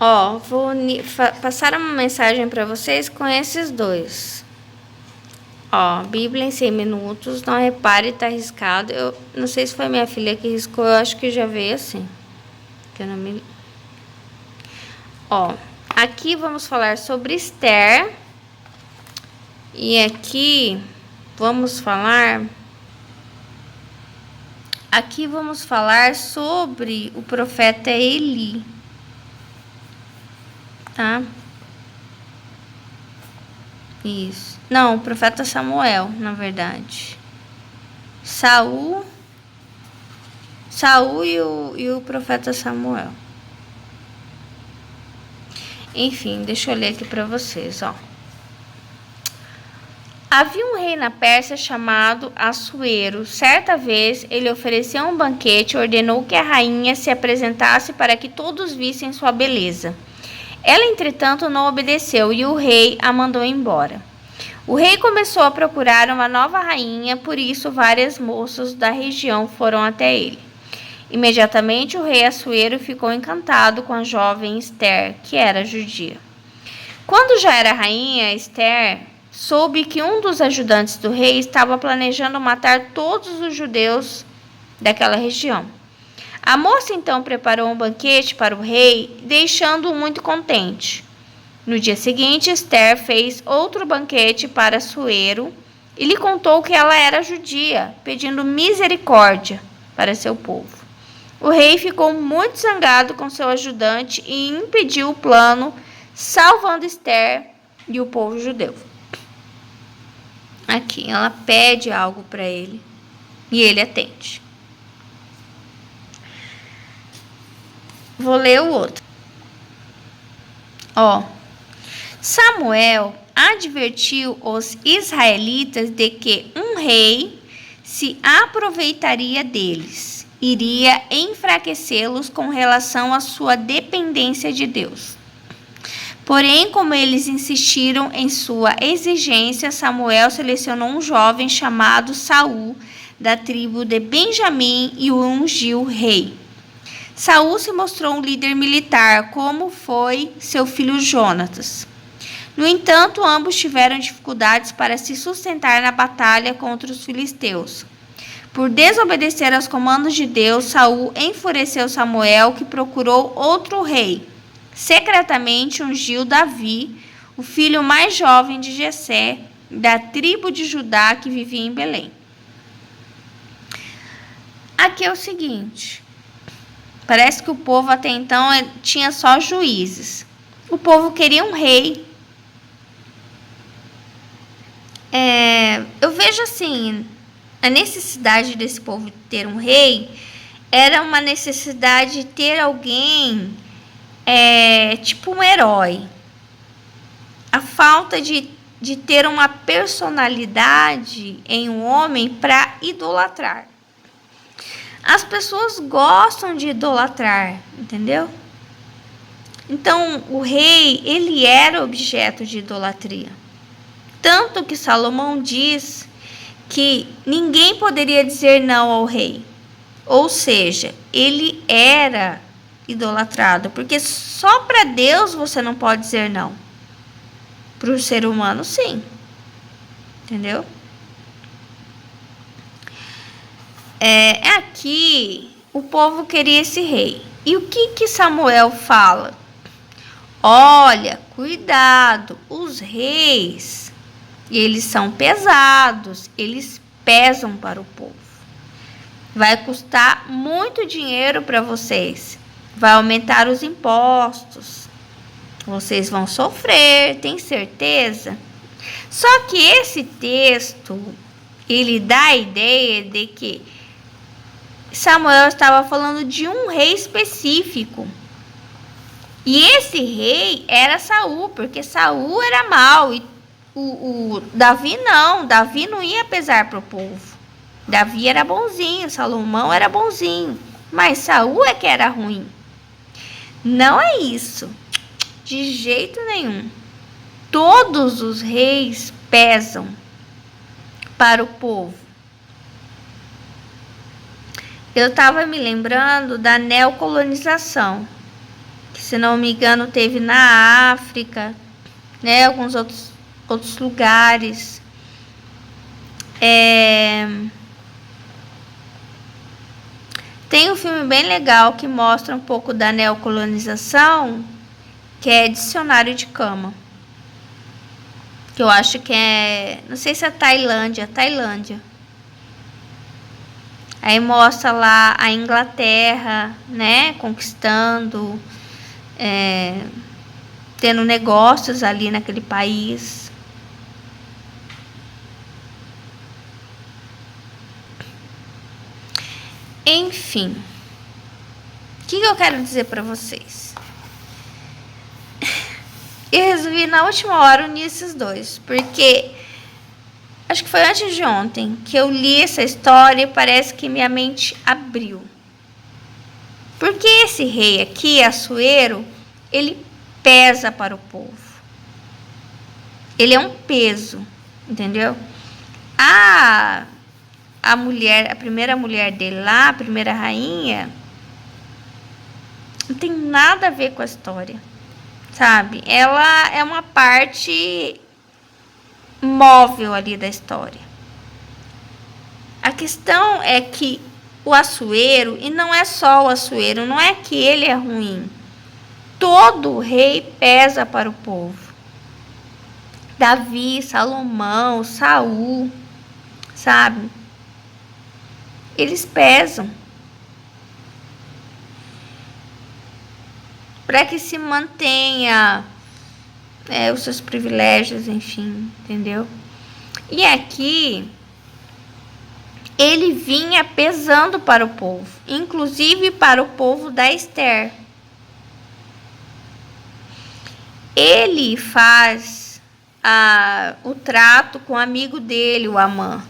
Ó, vou passar uma mensagem para vocês com esses dois. Ó, Bíblia em 100 minutos, não repare, tá arriscado. Eu não sei se foi minha filha que riscou, eu acho que já veio assim. Que eu não me... Ó, aqui vamos falar sobre Esther. E aqui vamos falar... Aqui vamos falar sobre o profeta Eli. Tá? Isso. Não, o profeta Samuel, na verdade. Saul e o profeta Samuel. Enfim, deixa eu ler aqui para vocês, ó. Havia um rei na Pérsia chamado Assuero. Certa vez, ele ofereceu um banquete e ordenou que a rainha se apresentasse para que todos vissem sua beleza. Ela, entretanto, não obedeceu e o rei a mandou embora. O rei começou a procurar uma nova rainha, por isso várias moças da região foram até ele. Imediatamente o rei Assuero ficou encantado com a jovem Esther, que era judia. Quando já era rainha, Esther soube que um dos ajudantes do rei estava planejando matar todos os judeus daquela região. A moça então preparou um banquete para o rei, deixando-o muito contente. No dia seguinte, Esther fez outro banquete para Assuero e lhe contou que ela era judia, pedindo misericórdia para seu povo. O rei ficou muito zangado com seu ajudante e impediu o plano, salvando Esther e o povo judeu. Aqui, ela pede algo para ele e ele atende. Vou ler o outro. Ó, Samuel advertiu os israelitas de que um rei se aproveitaria deles, iria enfraquecê-los com relação à sua dependência de Deus. Porém, como eles insistiram em sua exigência, Samuel selecionou um jovem chamado Saul, da tribo de Benjamim, e o ungiu rei. Saul se mostrou um líder militar, como foi seu filho Jonatas. No entanto, ambos tiveram dificuldades para se sustentar na batalha contra os filisteus. Por desobedecer aos comandos de Deus, Saul enfureceu Samuel, que procurou outro rei. Secretamente ungiu Davi, o filho mais jovem de Jessé, da tribo de Judá, que vivia em Belém. Aqui é o seguinte, parece que o povo até então tinha só juízes. O povo queria um rei. Eu vejo assim, a necessidade desse povo ter um rei era uma necessidade de ter alguém tipo um herói. A falta de ter uma personalidade em um homem para idolatrar. As pessoas gostam de idolatrar, entendeu? Então, o rei, ele era objeto de idolatria. Tanto que Salomão diz que ninguém poderia dizer não ao rei. Ou seja, ele era idolatrado, porque só para Deus você não pode dizer não. Para o ser humano, sim. Entendeu? Aqui, o povo queria esse rei. E o que Samuel fala? Olha, cuidado, os reis, eles são pesados, eles pesam para o povo. Vai custar muito dinheiro para vocês. Vai aumentar os impostos. Vocês vão sofrer, tem certeza? Só que esse texto, ele dá a ideia de que Samuel estava falando de um rei específico. E esse rei era Saul, porque Saul era mau e o Davi não ia pesar para o povo. Davi era bonzinho, Salomão era bonzinho, mas Saul é que era ruim. Não é isso, de jeito nenhum. Todos os reis pesam para o povo. Eu estava me lembrando da neocolonização, que se não me engano, teve na África, né? Alguns outros lugares. Tem um filme bem legal que mostra um pouco da neocolonização, que é Dicionário de Cama. Que eu acho que é... Não sei se é Tailândia. Aí mostra lá a Inglaterra, né? Conquistando, tendo negócios ali naquele país. Enfim, o que eu quero dizer para vocês? Eu resolvi na última hora unir esses dois, porque acho que foi antes de ontem que eu li essa história e parece que minha mente abriu. Porque esse rei aqui, Assuero, ele pesa para o povo. Ele é um peso, entendeu? A mulher, a primeira mulher dele lá, a primeira rainha, não tem nada a ver com a história, sabe? Ela é uma parte móvel ali da história. A questão é que o Assuero, e não é só o Assuero, não é que ele é ruim. Todo rei pesa para o povo. Davi, Salomão, Saul, sabe? Eles pesam para que se mantenha os seus privilégios, enfim, entendeu? E aqui ele vinha pesando para o povo, inclusive para o povo da Ester. Ele faz o trato com o amigo dele, o Amã,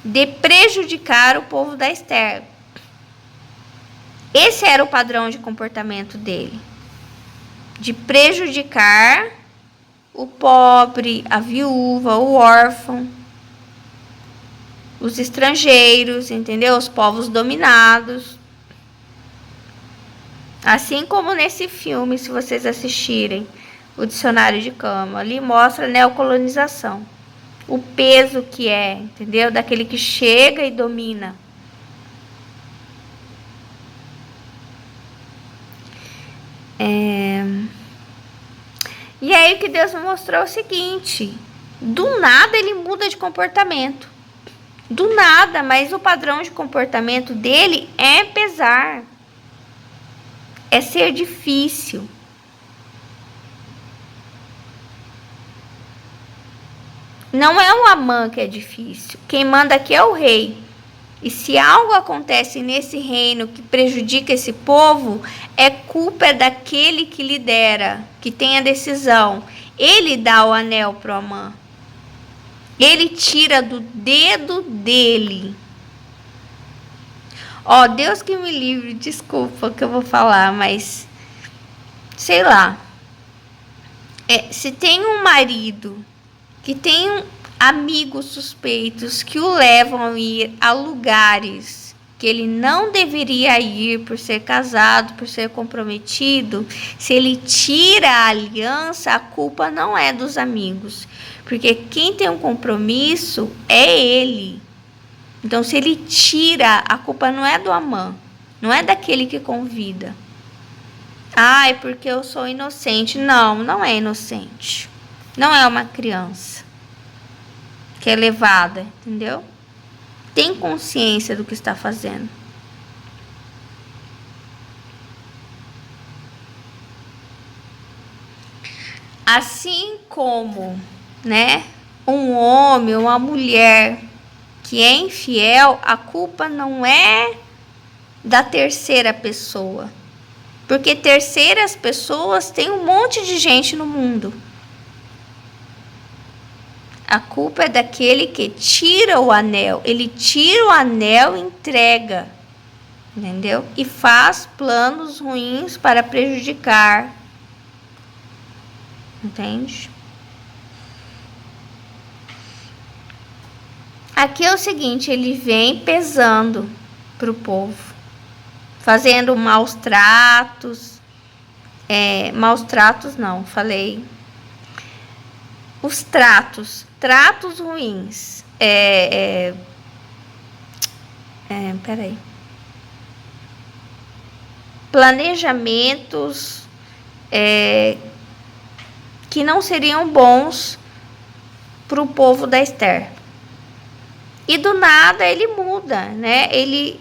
de prejudicar o povo da Ester. Esse era o padrão de comportamento dele, de prejudicar o pobre, a viúva, o órfão, os estrangeiros, entendeu? Os povos dominados. Assim como nesse filme, se vocês assistirem, o Dicionário de Cama, ali mostra a neocolonização. O peso que é, entendeu? Daquele que chega e domina. E aí que Deus me mostrou o seguinte: do nada ele muda de comportamento. Do nada, mas o padrão de comportamento dele é pesar. É ser difícil. Não é o Amã que é difícil. Quem manda aqui é o rei. E se algo acontece nesse reino que prejudica esse povo, é culpa daquele que lidera, que tem a decisão. Ele dá o anel para o Amã. Ele tira do dedo dele. Ó, Deus que me livre, desculpa o que eu vou falar, mas sei lá. Se tem um marido que tem amigos suspeitos que o levam a ir a lugares que ele não deveria ir por ser casado, por ser comprometido, se ele tira a aliança, a culpa não é dos amigos, porque quem tem um compromisso é ele. Então, se ele tira, a culpa não é do Amã, não é daquele que convida. É porque eu sou inocente. Não, não é inocente. Não é uma criança que é levada, entendeu? Tem consciência do que está fazendo. Assim como, né, um homem ou uma mulher que é infiel, a culpa não é da terceira pessoa. Porque terceiras pessoas tem um monte de gente no mundo. A culpa é daquele que tira o anel. Ele tira o anel e entrega. Entendeu? E faz planos ruins para prejudicar. Entende? Aqui é o seguinte, ele vem pesando para o povo. Fazendo maus tratos. maus tratos não, falei os tratos ruins. Peraí. Planejamentos que não seriam bons para o povo da Esther. E do nada ele muda, né? Ele,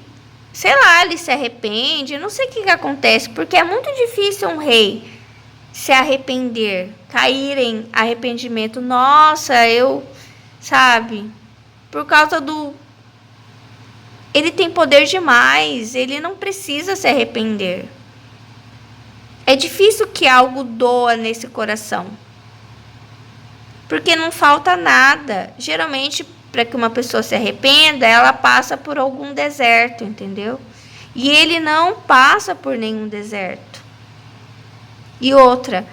sei lá, ele se arrepende. Eu não sei o que acontece, porque é muito difícil um rei se arrepender, cair em arrependimento. Nossa, sabe? Por causa do... Ele tem poder demais, ele não precisa se arrepender. É difícil que algo doa nesse coração. Porque não falta nada. Geralmente, para que uma pessoa se arrependa, ela passa por algum deserto, entendeu? E ele não passa por nenhum deserto. E outra,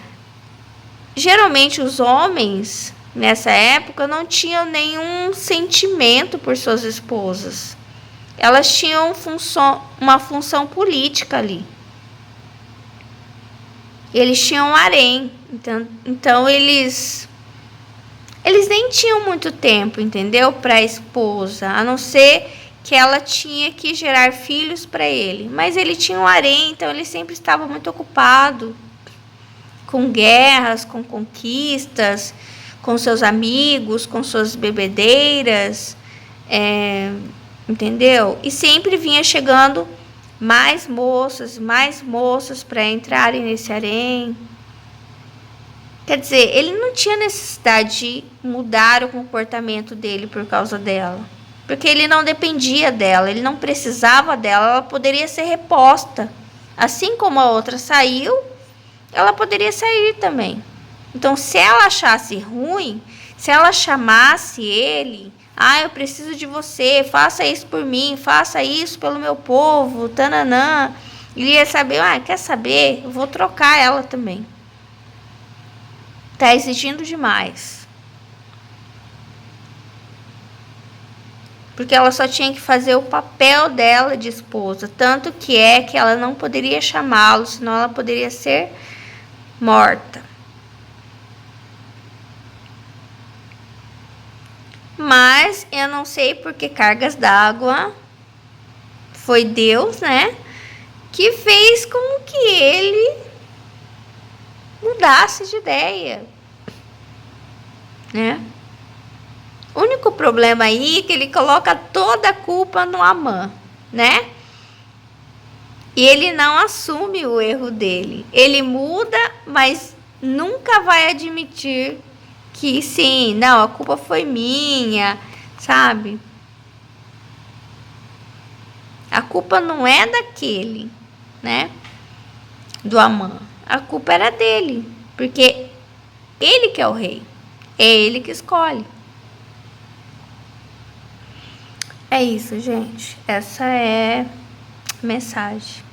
geralmente os homens, nessa época, não tinham nenhum sentimento por suas esposas. Elas tinham uma função política ali. Eles tinham um harém. Então eles nem tinham muito tempo, entendeu? Para a esposa, a não ser que ela tinha que gerar filhos para ele. Mas ele tinha um harém, então ele sempre estava muito ocupado com guerras, com conquistas, com seus amigos, com suas bebedeiras, entendeu? E sempre vinha chegando mais moças para entrarem nesse harém. Quer dizer, ele não tinha necessidade de mudar o comportamento dele por causa dela. Porque ele não dependia dela, ele não precisava dela, ela poderia ser reposta. Assim como a outra saiu, ela poderia sair também. Então, se ela achasse ruim, se ela chamasse ele, eu preciso de você, faça isso por mim, faça isso pelo meu povo, tananã. Ele ia saber, quer saber? Eu vou trocar ela também. Tá exigindo demais. Porque ela só tinha que fazer o papel dela de esposa. Tanto que ela não poderia chamá-lo, senão ela poderia ser morta. Mas eu não sei por que cargas d'água foi Deus, né? Que fez com que ele mudasse de ideia, né? O único problema aí é que ele coloca toda a culpa no Amã, né? E ele não assume o erro dele. Ele muda, mas nunca vai admitir que sim, não, a culpa foi minha, sabe? A culpa não é daquele, né? Do Amã. A culpa era dele, porque ele que é o rei. É ele que escolhe. É isso, gente. Essa é a mensagem.